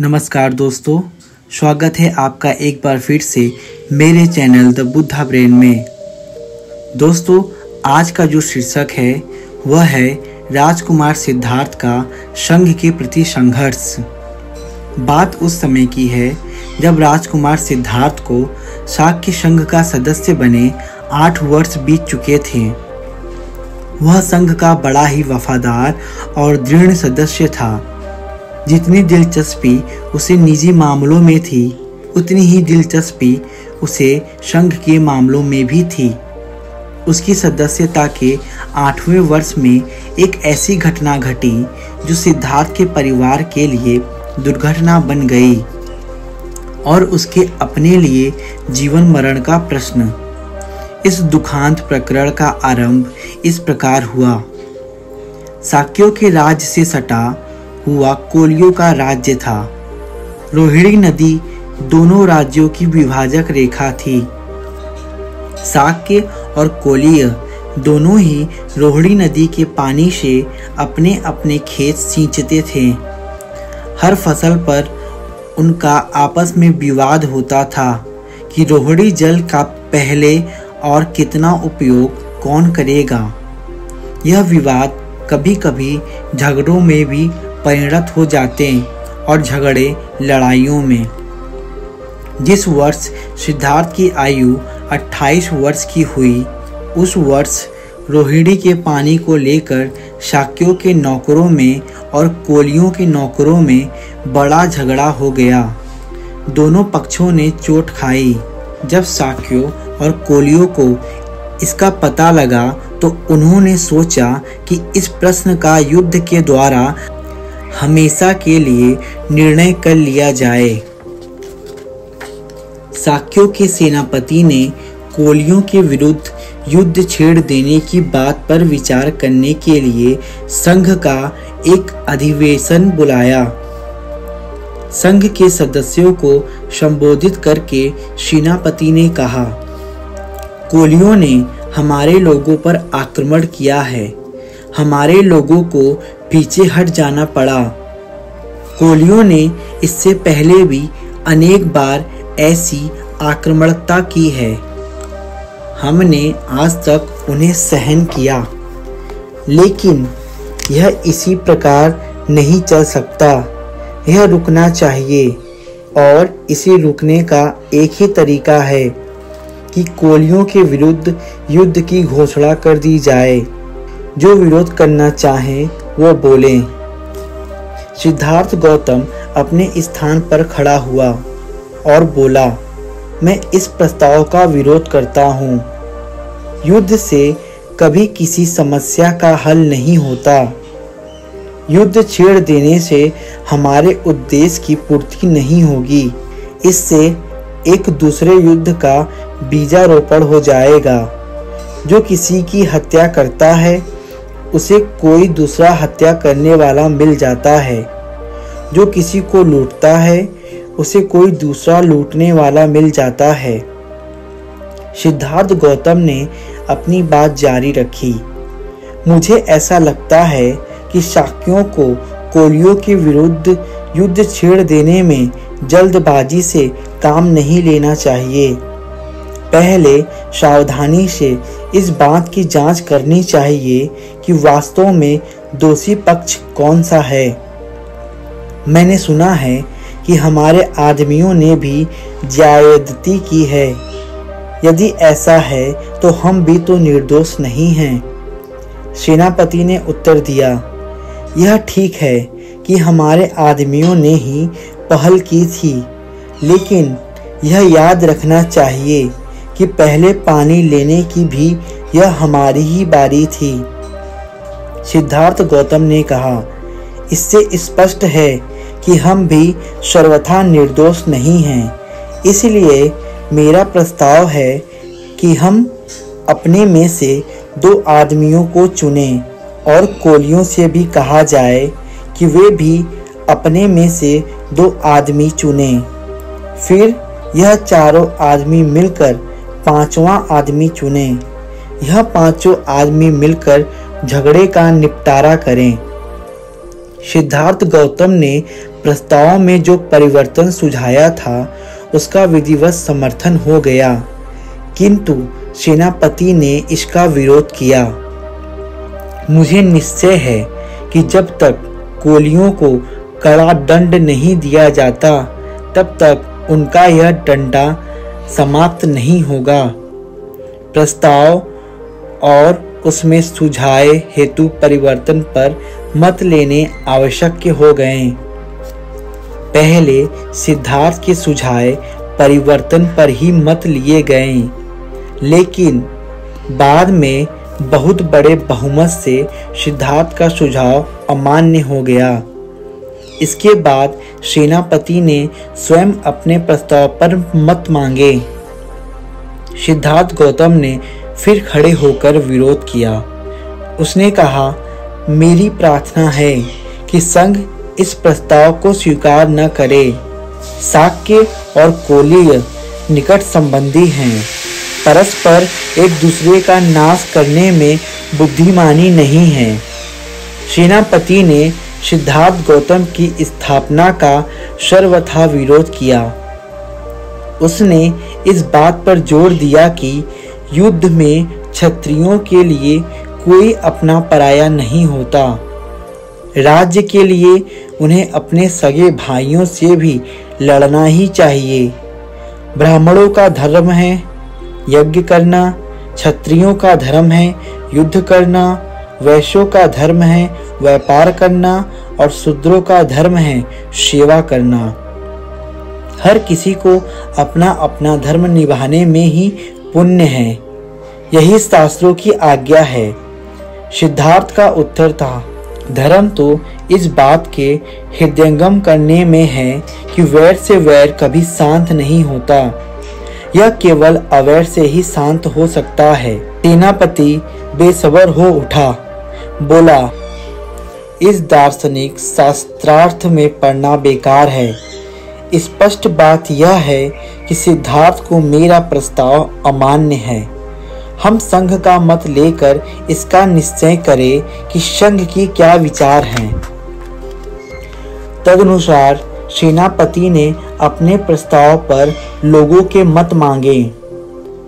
नमस्कार दोस्तों, स्वागत है आपका एक बार फिर से मेरे चैनल द बुद्धा ब्रेन में। दोस्तों, आज का जो शीर्षक है वह है राजकुमार सिद्धार्थ का संघ के प्रति संघर्ष। बात उस समय की है जब राजकुमार सिद्धार्थ को शाक्य संघ का सदस्य बने 8 वर्ष बीत चुके थे। वह संघ का बड़ा ही वफादार और दृढ़ सदस्य था। जितनी दिलचस्पी उसे निजी मामलों में थी, उतनी ही दिलचस्पी उसे संघ के मामलों में भी थी। उसकी सदस्यता के 8वें वर्ष में एक ऐसी घटना घटी जो सिद्धार्थ के परिवार के लिए दुर्घटना बन गई और उसके अपने लिए जीवन मरण का प्रश्न। इस दुखांत प्रकरण का आरंभ इस प्रकार हुआ। शाक्यों के राज्य से सटा हुआ कोलियों का राज्य था। रोहिणी नदी दोनों राज्यों की विभाजक रेखा थी। शाक्य और कोलीय दोनों ही रोहिणी नदी के पानी से अपने अपने खेत सींचते थे। हर फसल पर उनका आपस में विवाद होता था कि रोहिणी जल का पहले और कितना उपयोग कौन करेगा। यह विवाद कभी कभी झगड़ों में भी परिणत हो जाते और झगड़े लड़ाइयों में। जिस वर्ष सिद्धार्थ की आयु 28 वर्ष की हुई, उस वर्ष रोहिणी के पानी को लेकर शाक्यों के नौकरों में और कोलियों के नौकरों में बड़ा झगड़ा हो गया। दोनों पक्षों ने चोट खाई। जब शाक्यों और कोलियों को इसका पता लगा तो उन्होंने सोचा कि इस प्रश्न का युद्ध के द्वारा हमेशा के लिए निर्णय कर लिया जाए। शाक्यों के सेनापति ने कोलियों के विरुद्ध युद्ध छेड़ देने की बात पर विचार करने के लिए संघ का एक अधिवेशन बुलाया। संघ के सदस्यों को संबोधित करके सेनापति ने कहा, कोलियों ने हमारे लोगों पर आक्रमण किया है। हमारे लोगों को पीछे हट जाना पड़ा। कोलियों ने इससे पहले भी अनेक बार ऐसी आक्रामकता की है। हमने आज तक उन्हें सहन किया, लेकिन यह इसी प्रकार नहीं चल सकता। यह रुकना चाहिए और इसे रुकने का एक ही तरीका है कि कोलियों के विरुद्ध युद्ध की घोषणा कर दी जाए। जो विरोध करना चाहे वो बोले। सिद्धार्थ गौतम अपने स्थान पर खड़ा हुआ और बोला, मैं इस प्रस्ताव का विरोध करता हूँ। युद्ध से कभी किसी समस्या का हल नहीं होता। युद्ध छेड़ देने से हमारे उद्देश्य की पूर्ति नहीं होगी। इससे एक दूसरे युद्ध का बीजारोपण हो जाएगा। जो किसी की हत्या करता है उसे कोई दूसरा हत्या करने वाला मिल जाता है। जो किसी को लूटता है उसे कोई दूसरा लूटने वाला मिल जाता है। सिद्धार्थ गौतम ने अपनी बात जारी रखी। मुझे ऐसा लगता है कि शाक्यों को कोलियों के विरुद्ध युद्ध छेड़ देने में जल्दबाजी से काम नहीं लेना चाहिए। पहले सावधानी से इस बात की जांच करनी चाहिए कि वास्तव में दोषी पक्ष कौन सा है। मैंने सुना है कि हमारे आदमियों ने भी ज्यादती की है। यदि ऐसा है तो हम भी तो निर्दोष नहीं हैं। सेनापति ने उत्तर दिया, यह ठीक है कि हमारे आदमियों ने ही पहल की थी, लेकिन यह याद रखना चाहिए कि पहले पानी लेने की भी यह हमारी ही बारी थी। सिद्धार्थ गौतम ने कहा, इससे स्पष्ट है कि हम भी सर्वथा निर्दोष नहीं हैं। इसलिए मेरा प्रस्ताव है कि हम अपने में से 2 आदमियों को चुनें और कोलियों से भी कहा जाए कि वे भी अपने में से 2 आदमी चुनें। फिर यह चारों आदमी मिलकर 5वां आदमी चुने। यह 5 आदमी मिलकर झगड़े का निपटारा करें। सिद्धार्थ गौतम ने प्रस्ताव में जो परिवर्तन सुझाया था उसका विधिवत समर्थन हो गया, किंतु सेनापति ने इसका विरोध किया। मुझे निश्चय है कि जब तक कोलियों को कड़ा दंड नहीं दिया जाता तब तक उनका यह डंडा समाप्त नहीं होगा। प्रस्ताव और उसमें सुझाए हेतु परिवर्तन पर मत लेने आवश्यक हो गए। पहले सिद्धार्थ के सुझाए परिवर्तन पर ही मत लिए गए, लेकिन बाद में बहुत बड़े बहुमत से सिद्धार्थ का सुझाव अमान्य हो गया। इसके बाद सेनापति ने स्वयं अपने प्रस्ताव पर मत मांगे। सिद्धार्थ गौतम ने फिर खड़े होकर विरोध किया। उसने कहा, मेरी प्रार्थना है कि संघ इस प्रस्ताव को स्वीकार न करे। शाक्य और कोलीय निकट संबंधी हैं। परस्पर एक दूसरे का नाश करने में बुद्धिमानी नहीं है। सेनापति ने सिद्धार्थ गौतम की स्थापना का सर्वथा विरोध किया। उसने इस बात पर जोर दिया कि युद्ध में क्षत्रियों के लिए कोई अपना पराया नहीं होता। राज्य के लिए उन्हें अपने सगे भाइयों से भी लड़ना ही चाहिए। ब्राह्मणों का धर्म है यज्ञ करना, क्षत्रियों का धर्म है युद्ध करना, वैश्यों का धर्म है व्यापार करना और शूद्रों का धर्म है सेवा करना। हर किसी को अपना अपना धर्म निभाने में ही पुण्य है, यही शास्त्रों की आज्ञा है। सिद्धार्थ का उत्तर था, धर्म तो इस बात के हृदयंगम करने में है कि वैर से वैर कभी शांत नहीं होता, यह केवल अवैर से ही शांत हो सकता है। सेनापति बेसब्र हो उठा, बोला, इस दार्शनिक शास्त्रार्थ में पढ़ना बेकार है। स्पष्ट बात यह है कि सिद्धार्थ को मेरा प्रस्ताव अमान्य है। हम संघ का मत लेकर इसका निश्चय करें कि संघ की क्या विचार हैं। तदनुसार सेनापति ने अपने प्रस्ताव पर लोगों के मत मांगे।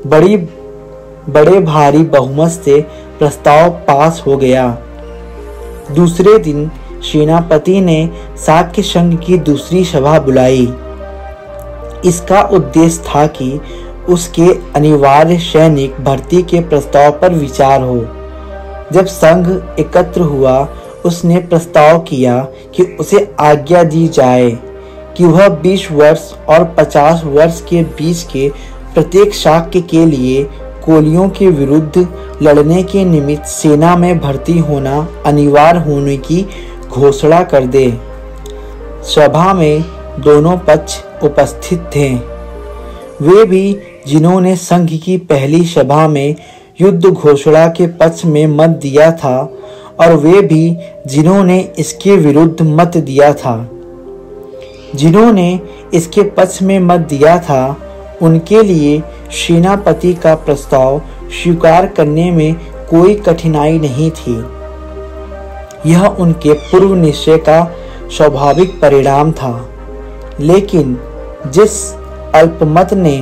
बड़े भारी बहुमत से प्रस्ताव पास हो गया। दूसरे दिन सेनापति ने शाक्य संघ की दूसरी सभा बुलाई। इसका उद्देश्य था कि उसके अनिवार्य सैनिक भर्ती के प्रस्ताव पर विचार हो। जब संघ एकत्र हुआ, उसने प्रस्ताव किया कि उसे आज्ञा दी जाए कि वह 20 वर्ष और 50 वर्ष के बीच के प्रत्येक शाक्य के लिए कोलियों के विरुद्ध लड़ने के निमित्त सेना में भर्ती होना अनिवार्य होने की घोषणा कर दे। सभा में दोनों पक्ष उपस्थित थे। वे भी जिन्होंने संघ की पहली सभा में युद्ध घोषणा के पक्ष में मत दिया था और वे भी जिन्होंने इसके विरुद्ध मत दिया था। जिन्होंने इसके पक्ष में मत दिया था उनके लिए सेनापति का प्रस्ताव स्वीकार करने में कोई कठिनाई नहीं थी। यह उनके पूर्व निश्चय का स्वाभाविक परिणाम था। लेकिन जिस अल्पमत ने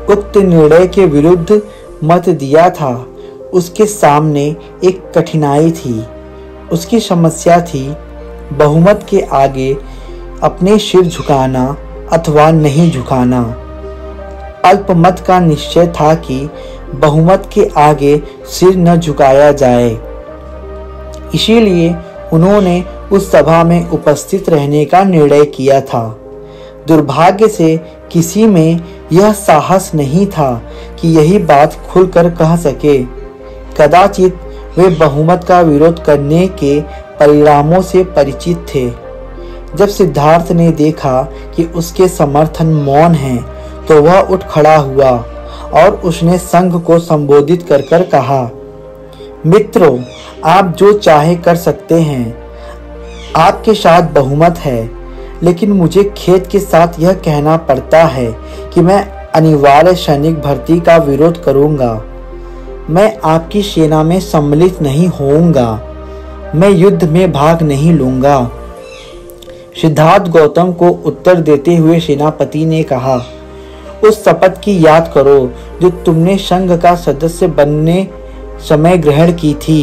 उक्त निर्णय के विरुद्ध मत दिया था, उसके सामने एक कठिनाई थी। उसकी समस्या थी बहुमत के आगे अपने सिर झुकाना अथवा नहीं झुकाना। अल्पमत का निश्चय था कि बहुमत के आगे सिर न झुकाया जाए। इसीलिए उन्होंने उस सभा में उपस्थित रहने का निर्णय किया था। दुर्भाग्य से किसी में यह साहस नहीं था कि यही बात खुलकर कह सके। कदाचित वे बहुमत का विरोध करने के परिणामों से परिचित थे। जब सिद्धार्थ ने देखा कि उसके समर्थन मौन हैं, तो वह उठ खड़ा हुआ और उसने संघ को संबोधित कर कहा, मित्रों, आप जो चाहे कर सकते हैं। आपके साथ बहुमत है, लेकिन मुझे खेद के साथ यह कहना पड़ता है कि मैं अनिवार्य सैनिक भर्ती का विरोध करूंगा। मैं आपकी सेना में सम्मिलित नहीं होऊंगा। मैं युद्ध में भाग नहीं लूंगा। सिद्धार्थ गौतम को उत्तर देते हुए सेनापति ने कहा, उस शपथ की याद करो जो तुमने संघ का सदस्य बनने समय ग्रहण की थी।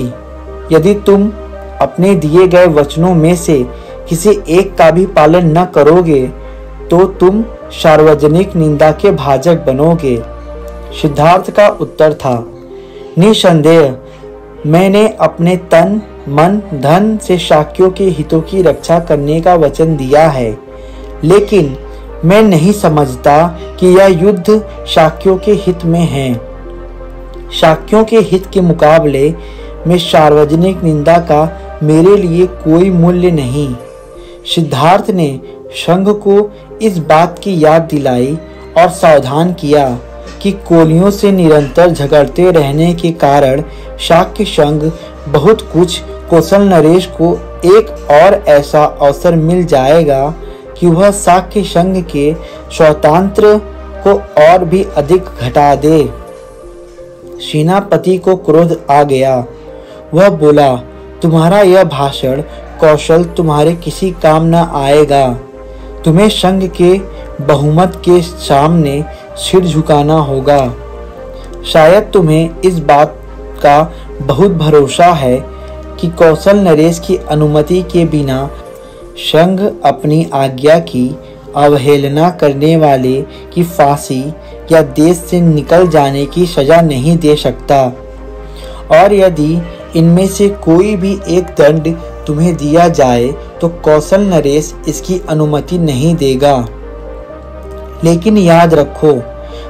यदि तुम अपने दिए गए वचनों में से किसी एक का भी पालन न करोगे तो तुम सार्वजनिक निंदा के भाजक बनोगे। सिद्धार्थ का उत्तर था, निसंदेह मैंने अपने तन मन धन से शाक्यों के हितों की रक्षा करने का वचन दिया है, लेकिन मैं नहीं समझता कि यह युद्ध शाक्यों के हित में है। शाक्यों के हित के मुकाबले में सार्वजनिक निंदा का मेरे लिए कोई मूल्य नहीं। सिद्धार्थ ने संघ को इस बात की याद दिलाई और सावधान किया कि कोलियों से निरंतर झगड़ते रहने के कारण शाक्य संघ बहुत कुछ कौशल नरेश को एक और ऐसा अवसर मिल जाएगा कि वह शाक्य संघ के स्वतंत्र को और भी अधिक घटा दे। सेनापति को क्रोध आ गया। वह बोला, तुम्हारा यह भाषण कौशल तुम्हारे किसी काम न आएगा। तुम्हें संघ के बहुमत के सामने सिर झुकाना होगा। शायद तुम्हें इस बात का बहुत भरोसा है कि कौशल नरेश की अनुमति के बिना संघ अपनी आज्ञा की अवहेलना करने वाले की फांसी या देश से निकल जाने की सजा नहीं दे सकता, और यदि इनमें से कोई भी एक दंड तुम्हें दिया जाए तो कौशल नरेश इसकी अनुमति नहीं देगा। लेकिन याद रखो,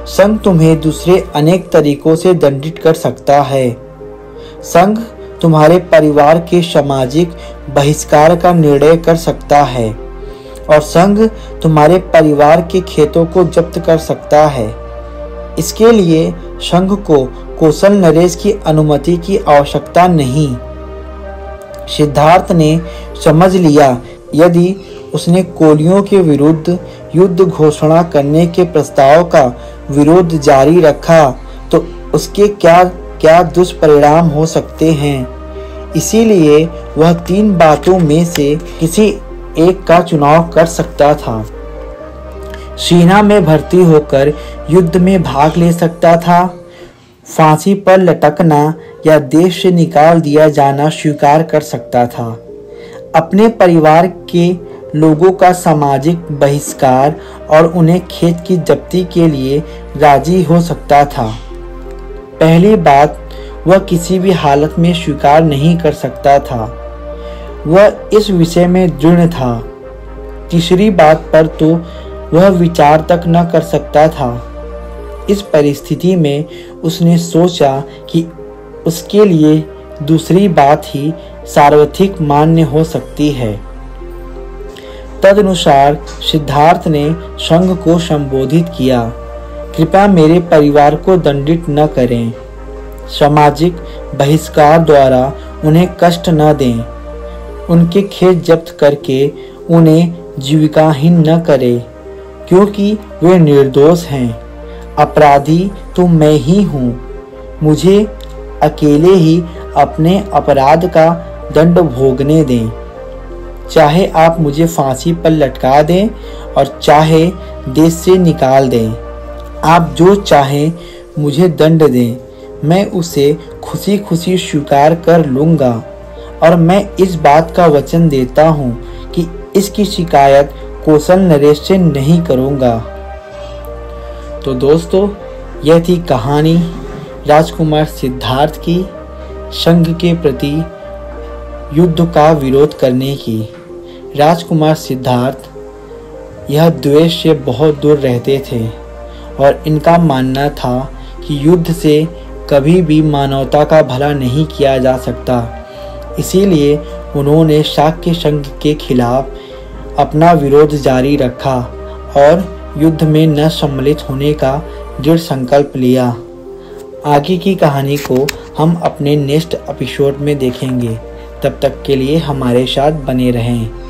संघ तुम्हें दूसरे अनेक तरीकों से दंडित कर सकता है। संघ तुम्हारे परिवार के सामाजिक बहिष्कार का निर्णय कर सकता है और संघ तुम्हारे परिवार के खेतों को जब्त कर सकता है। इसके लिए संघ को कौशल नरेश की अनुमति की आवश्यकता नहीं। सिद्धार्थ ने समझ लिया, यदि उसने कोलियों के विरुद्ध युद्ध घोषणा करने के प्रस्ताव का विरोध जारी रखा तो उसके क्या क्या दुष्परिणाम हो सकते हैं। इसीलिए वह तीन बातों में से किसी एक का चुनाव कर सकता था। सेना में भर्ती होकर युद्ध में भाग ले सकता था, फांसी पर लटकना या देश से निकाल दिया जाना स्वीकार कर सकता था, अपने परिवार के लोगों का सामाजिक बहिष्कार और उन्हें खेत की जब्ती के लिए राजी हो सकता था। पहली बात वह किसी भी हालत में स्वीकार नहीं कर सकता था। वह इस विषय में दृढ़ था। तीसरी बात पर तो वह विचार तक न कर सकता था। इस परिस्थिति में उसने सोचा कि उसके लिए दूसरी बात ही सार्वत्रिक मान्य हो सकती है। तदनुसार सिद्धार्थ ने संघ को संबोधित किया, कृपया मेरे परिवार को दंडित न करें, सामाजिक बहिष्कार द्वारा उन्हें कष्ट न दें, उनके खेत जब्त करके उन्हें जीविकाहीन न करें, क्योंकि वे निर्दोष हैं। अपराधी तो मैं ही हूँ। मुझे अकेले ही अपने अपराध का दंड भोगने दें। चाहे आप मुझे फांसी पर लटका दें और चाहे देश से निकाल दें। आप जो चाहें मुझे दंड दें, मैं उसे खुशी खुशी स्वीकार कर लूँगा और मैं इस बात का वचन देता हूँ कि इसकी शिकायत कौशल नरेश से नहीं करूँगा। तो दोस्तों, यह थी कहानी राजकुमार सिद्धार्थ की संघ के प्रति युद्ध का विरोध करने की। राजकुमार सिद्धार्थ यह द्वेष से बहुत दूर रहते थे और इनका मानना था कि युद्ध से कभी भी मानवता का भला नहीं किया जा सकता। इसीलिए उन्होंने शाक्य संघ के खिलाफ अपना विरोध जारी रखा और युद्ध में न सम्मिलित होने का दृढ़ संकल्प लिया। आगे की कहानी को हम अपने नेक्स्ट एपिसोड में देखेंगे। तब तक के लिए हमारे साथ बने रहें।